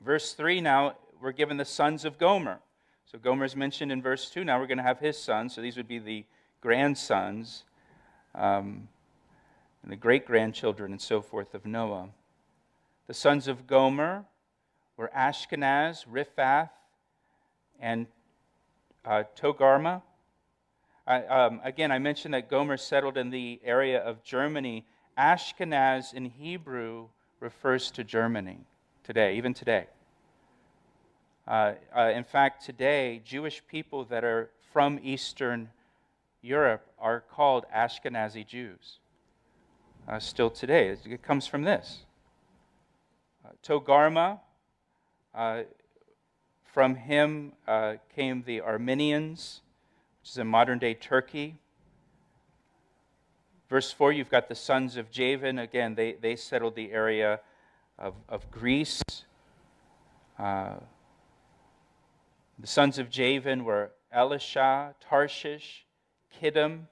Verse 3 now, we're given the sons of Gomer. So Gomer is mentioned in verse 2. Now we're going to have his sons. So these would be the grandsons and the great-grandchildren and so forth of Noah. The sons of Gomer were Ashkenaz, Riphath, and Togarmah. Again, I mentioned that Gomer settled in the area of Germany. Ashkenaz in Hebrew refers to Germany today, even today. In fact, today, Jewish people that are from Eastern Europe are called Ashkenazi Jews. Still today, it comes from this. Togarmah, from him came the Armenians, which is in modern-day Turkey. Verse 4, you've got the sons of Javan. Again, they settled the area of Greece. The sons of Javan were Elisha, Tarshish, Kiddim,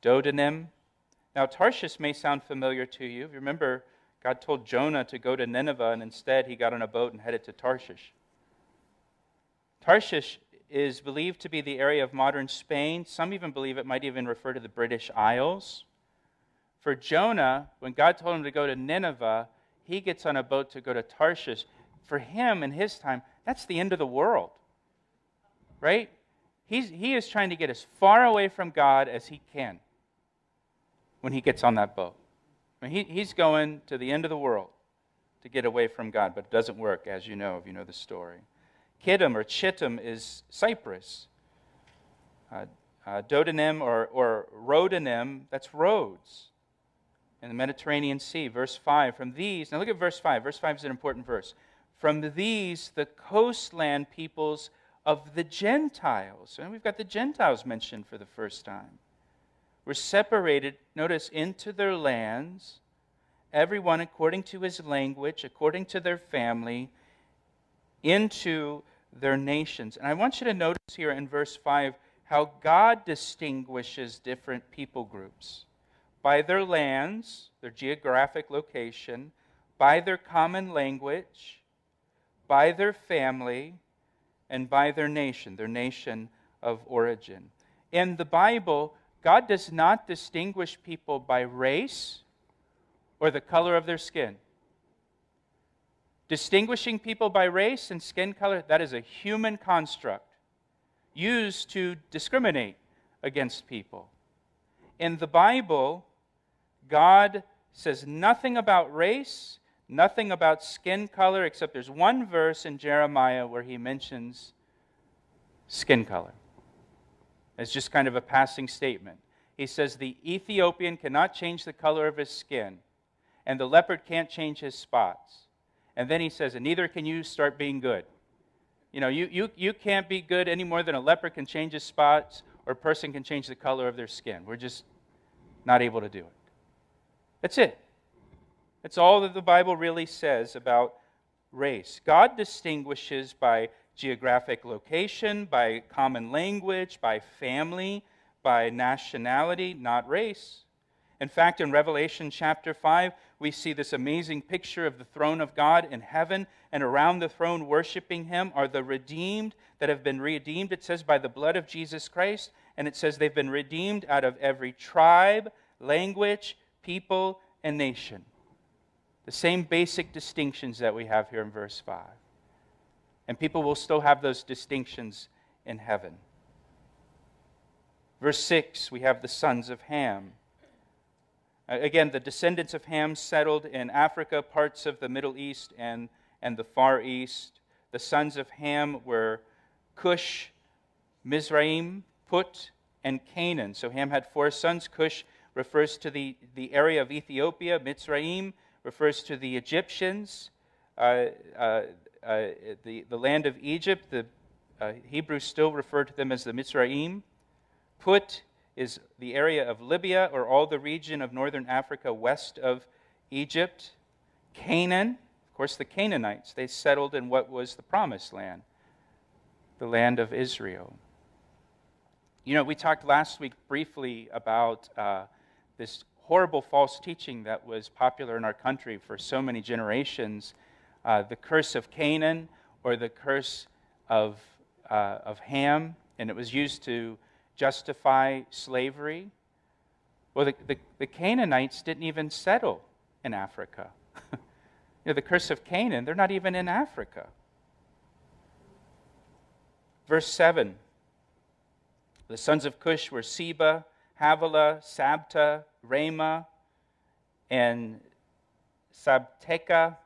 Dodanim. Now, Tarshish may sound familiar to you. Remember, God told Jonah to go to Nineveh, and instead he got on a boat and headed to Tarshish. Tarshish is believed to be the area of modern Spain. Some even believe it might even refer to the British Isles. For Jonah, when God told him to go to Nineveh, he gets on a boat to go to Tarshish. For him, in his time, that's the end of the world, right? He is trying to get as far away from God as he can when he gets on that boat. I mean, he's going to the end of the world to get away from God, but it doesn't work, as you know, if you know the story. Kiddim or Chittim is Cyprus. Dodanim or Rhodanim, that's Rhodes in the Mediterranean Sea. Verse 5, from these, now look at verse 5. Verse 5 is an important verse. From these, the coastland peoples of the Gentiles, and we've got the Gentiles mentioned for the first time, were separated, notice, into their lands, everyone according to his language, according to their family, into their nations. And I want you to notice here in verse 5 how God distinguishes different people groups by their lands, their geographic location, by their common language, by their family, and by their nation of origin. In the Bible, God does not distinguish people by race or the color of their skin. Distinguishing people by race and skin color, that is a human construct used to discriminate against people. In the Bible, God says nothing about race, nothing about skin color, except there's one verse in Jeremiah where he mentions skin color. It's just kind of a passing statement. He says the Ethiopian cannot change the color of his skin, and the leopard can't change his spots. And then he says, and neither can you start being good. You know, you can't be good any more than a leopard can change his spots or a person can change the color of their skin. We're just not able to do it. That's it. That's all that the Bible really says about race. God distinguishes by geographic location, by common language, by family, by nationality, not race. In fact, in Revelation chapter 5, we see this amazing picture of the throne of God in heaven, and around the throne worshiping Him are the redeemed that have been redeemed, it says, by the blood of Jesus Christ, and it says they've been redeemed out of every tribe, language, people, and nation. The same basic distinctions that we have here in verse 5. And people will still have those distinctions in heaven. Verse 6, we have the sons of Ham. Again, the descendants of Ham settled in Africa, parts of the Middle East and the Far East. The sons of Ham were Cush, Mizraim, Put, and Canaan. So Ham had 4 sons. Cush refers to the area of Ethiopia. Mizraim refers to the Egyptians. The land of Egypt, the Hebrews still refer to them as the Mizraim. Put is the area of Libya, or all the region of northern Africa west of Egypt. Canaan, of course, the Canaanites, they settled in what was the Promised Land, the land of Israel. You know, we talked last week briefly about this horrible false teaching that was popular in our country for so many generations the curse of Canaan or the curse of Ham, and it was used to justify slavery. Well, the Canaanites didn't even settle in Africa. The curse of Canaan, they're not even in Africa. Verse 7, the sons of Cush were Seba, Havilah, Sabta, Ramah, and Sabteka,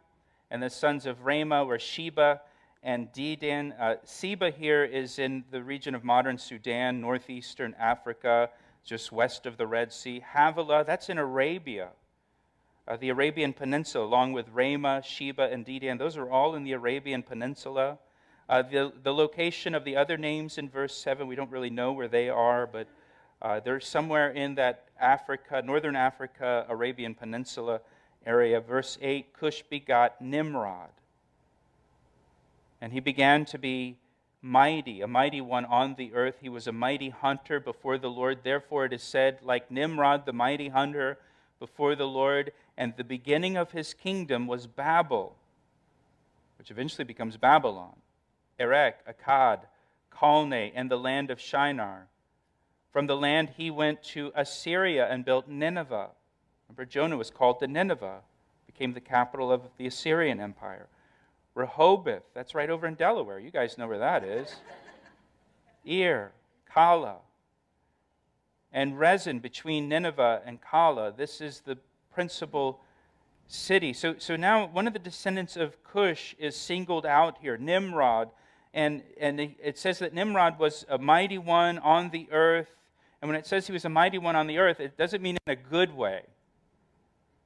and the sons of Ramah were Sheba and Dedan. Seba here is in the region of modern Sudan, northeastern Africa, just west of the Red Sea. Havilah, that's in Arabia, the Arabian Peninsula, along with Ramah, Sheba, and Dedan. Those are all in the Arabian Peninsula. The location of the other names in verse 7, we don't really know where they are, but they're somewhere in that Africa, northern Africa, Arabian Peninsula area. Verse 8, Cush begot Nimrod. And he began to be mighty, a mighty one on the earth. He was a mighty hunter before the Lord. Therefore it is said, like Nimrod, the mighty hunter before the Lord. And the beginning of his kingdom was Babel, which eventually becomes Babylon. Erech, Akkad, Calneh, and the land of Shinar. From the land he went to Assyria and built Nineveh. Remember, Jonah was called to Nineveh, became the capital of the Assyrian Empire. Rehoboth, that's right over in Delaware. You guys know where that is. Ir, Kala, and Rezin between Nineveh and Kala. This is the principal city. So now one of the descendants of Cush is singled out here, Nimrod. And it says that Nimrod was a mighty one on the earth. And when it says he was a mighty one on the earth, it doesn't mean in a good way.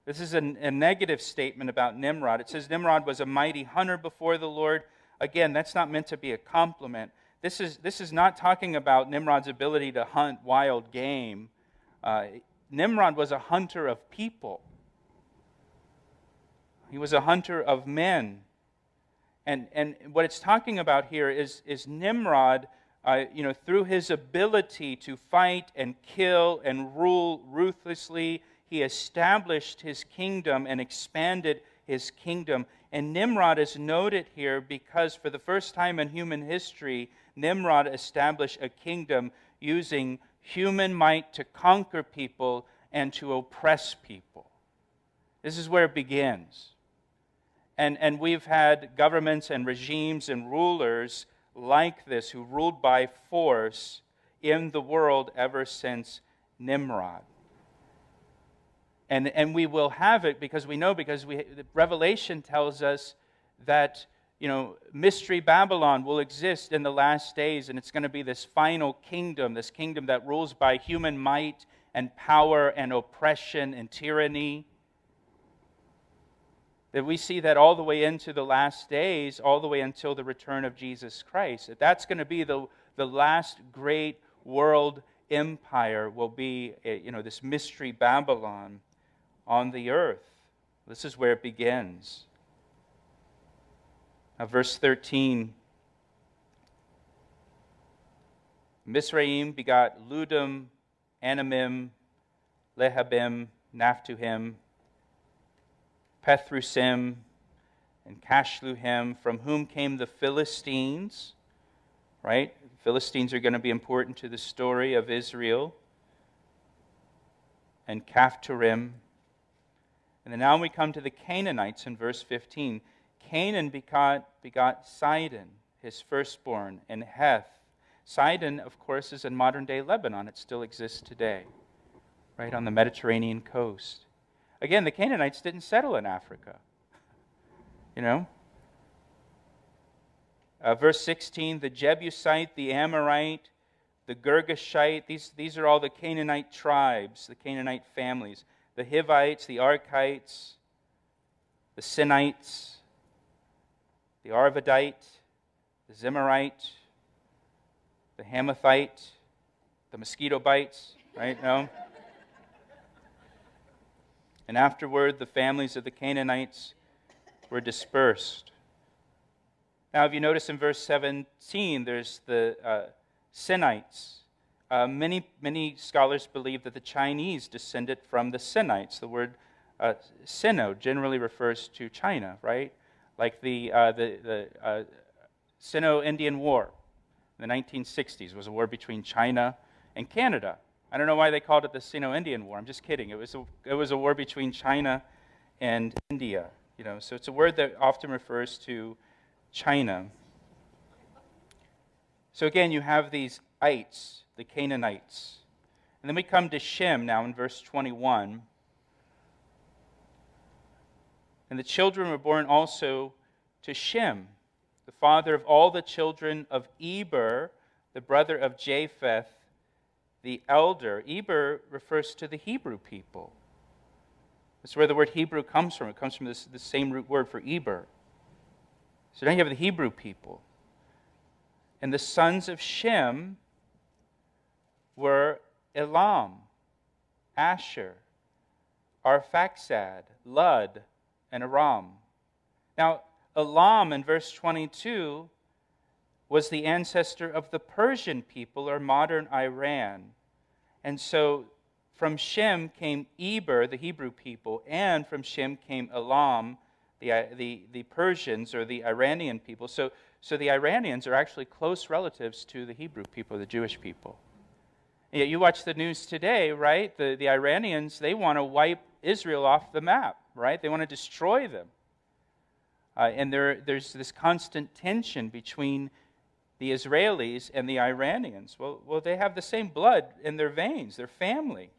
This is a negative statement about Nimrod. It says Nimrod was a mighty hunter before the Lord. Again, that's not meant to be a compliment. This is not talking about Nimrod's ability to hunt wild game. Nimrod was a hunter of people. He was a hunter of men. And what it's talking about here is Nimrod, through his ability to fight and kill and rule ruthlessly, he established his kingdom and expanded his kingdom. And Nimrod is noted here because for the first time in human history, Nimrod established a kingdom using human might to conquer people and to oppress people. This is where it begins. And we've had governments and regimes and rulers like this who ruled by force in the world ever since Nimrod. And we will have it because the Revelation tells us that Mystery Babylon will exist in the last days, and it's going to be this final kingdom, this kingdom that rules by human might and power and oppression and tyranny. That we see that all the way into the last days, all the way until the return of Jesus Christ. That's going to be the last great world empire will be, this Mystery Babylon on the earth. This is where it begins. Now, verse 13. Mizraim begot Ludum, Anamim, Lehabim, Naphtuhim, Pethrusim, and Cashluhim, from whom came the Philistines, right? The Philistines are going to be important to the story of Israel. And Caphtorim. And then now we come to the Canaanites in verse 15. Canaan begot Sidon, his firstborn, and Heth. Sidon, of course, is in modern-day Lebanon. It still exists today, right on the Mediterranean coast. Again, the Canaanites didn't settle in Africa. Verse 16, the Jebusite, the Amorite, the Girgashite, these are all the Canaanite tribes, the Canaanite families. The Hivites, the Arkites, the Sinites, the Arvadite, the Zimmerite, the Hamathite, the mosquito bites, right? No? And afterward, the families of the Canaanites were dispersed. Now, if you notice in verse 17, there's the Sinites. Many scholars believe that the Chinese descended from the Sinites. The word Sino generally refers to China, right? like the Sino-Indian War in the 1960s was a war between China and Canada. I don't know why they called it the Sino-Indian War. I'm just kidding. It was a war between China and India. So it's a word that often refers to China. So again, you have these ites, the Canaanites. And then we come to Shem now in verse 21. And the children were born also to Shem, the father of all the children of Eber, the brother of Japheth, the elder. Eber refers to the Hebrew people. That's where the word Hebrew comes from. It comes from the same root word for Eber. So now you have the Hebrew people. And the sons of Shem were Elam, Asher, Arphaxad, Lud, and Aram. Now, Elam in verse 22 was the ancestor of the Persian people, or modern Iran. And so from Shem came Eber, the Hebrew people, and from Shem came Elam, the Persians, or the Iranian people. So the Iranians are actually close relatives to the Hebrew people, the Jewish people. And yet you watch the news today, right? The Iranians, they want to wipe Israel off the map, right? They want to destroy them. And there's this constant tension between the Israelis and the Iranians. Well, they have the same blood in their veins, their family.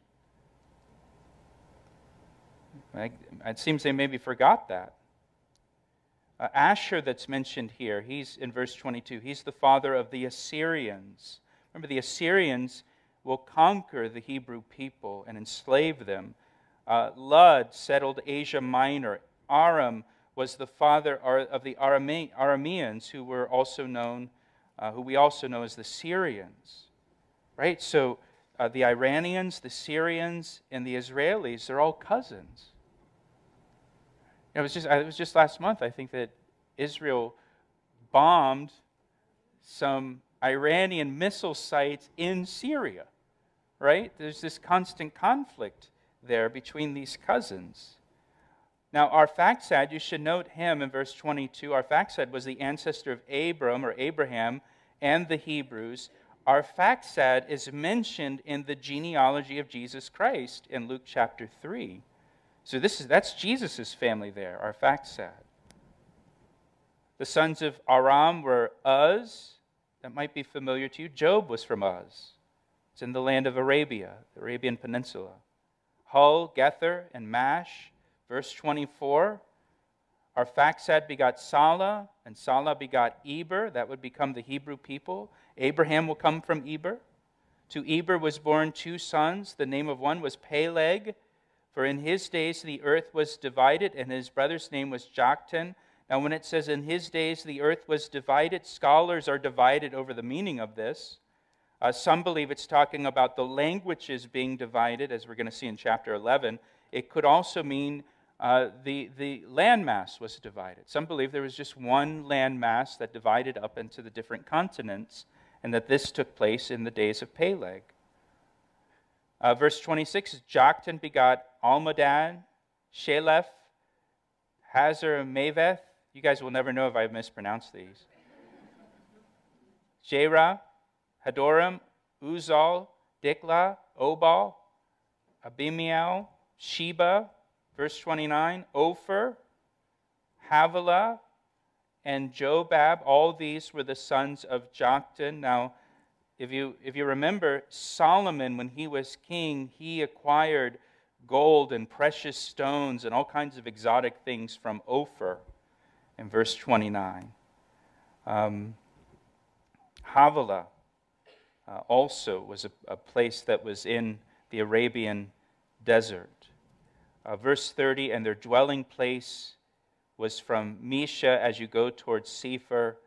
It seems they maybe forgot that. Asher that's mentioned here, he's in verse 22. He's the father of the Assyrians. Remember, the Assyrians will conquer the Hebrew people and enslave them. Lud settled Asia Minor. Aram was the father of the Arameans, who were also known, who we also know as the Syrians. Right? So the Iranians, the Syrians, and the Israelis, they're all cousins. It was just last month, I think, that Israel bombed some Iranian missile sites in Syria, right? There's this constant conflict there between these cousins. Now, Arphaxad, you should note him in verse 22. Arphaxad was the ancestor of Abram, or Abraham, and the Hebrews. Arphaxad is mentioned in the genealogy of Jesus Christ in Luke chapter 3. So that's Jesus' family there, Arphaxad. The sons of Aram were Uz. That might be familiar to you. Job was from Uz. It's in the land of Arabia, the Arabian Peninsula. Hul, Gether, and Mash. Verse 24, Arphaxad begot Salah, and Salah begot Eber. That would become the Hebrew people. Abraham will come from Eber. To Eber was born 2 sons. The name of one was Peleg, for in his days the earth was divided, and his brother's name was Joktan. Now when it says in his days the earth was divided, scholars are divided over the meaning of this. Some believe it's talking about the languages being divided, as we're going to see in chapter 11. It could also mean the landmass was divided. Some believe there was just one landmass that divided up into the different continents, and that this took place in the days of Peleg. Verse 26, Joktan begot Almodad, Shelef, Hazar-Maveth. You guys will never know if I mispronounced these. Jerah, Hadoram, Uzal, Diklah, Obal, Abimiel, Sheba, verse 29, Ophir, Havilah, and Jobab. All these were the sons of Joktan. Now, if you remember, Solomon, when he was king, he acquired gold and precious stones and all kinds of exotic things from Ophir in verse 29. Havilah also was a place that was in the Arabian desert. Verse 30, and their dwelling place was from Mesha as you go towards Sephir,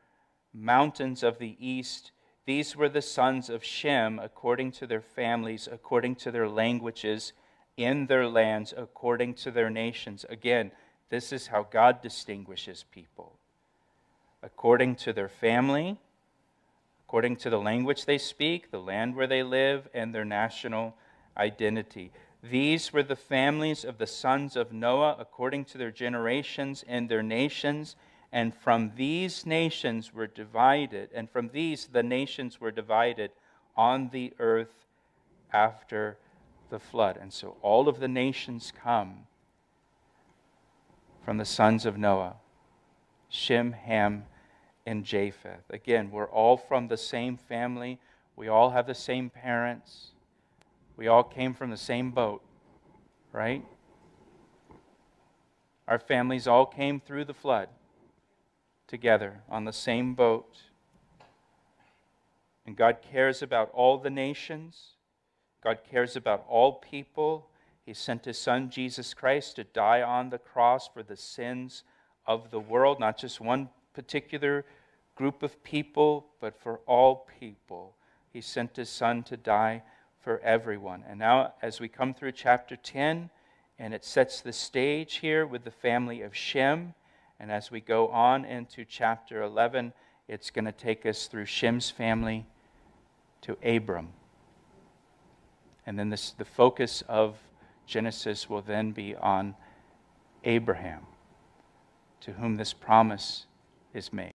mountains of the east. These were the sons of Shem according to their families, according to their languages, in their lands, according to their nations. Again, this is how God distinguishes people. According to their family, according to the language they speak, the land where they live, and their national identity. These were the families of the sons of Noah according to their generations and their nations, And from these nations were divided, and from these the nations were divided on the earth after the flood. And so all of the nations come from the sons of Noah, Shem, Ham, and Japheth. Again, we're all from the same family. We all have the same parents. We all came from the same boat, right? Our families all came through the flood together on the same boat. And God cares about all the nations. God cares about all people. He sent His Son, Jesus Christ, to die on the cross for the sins of the world, not just one particular group of people, but for all people. He sent His Son to die for everyone. And now, as we come through chapter 10, and it sets the stage here with the family of Shem, and as we go on into chapter 11, it's going to take us through Shem's family to Abram. And then the focus of Genesis will then be on Abraham, to whom this promise is made.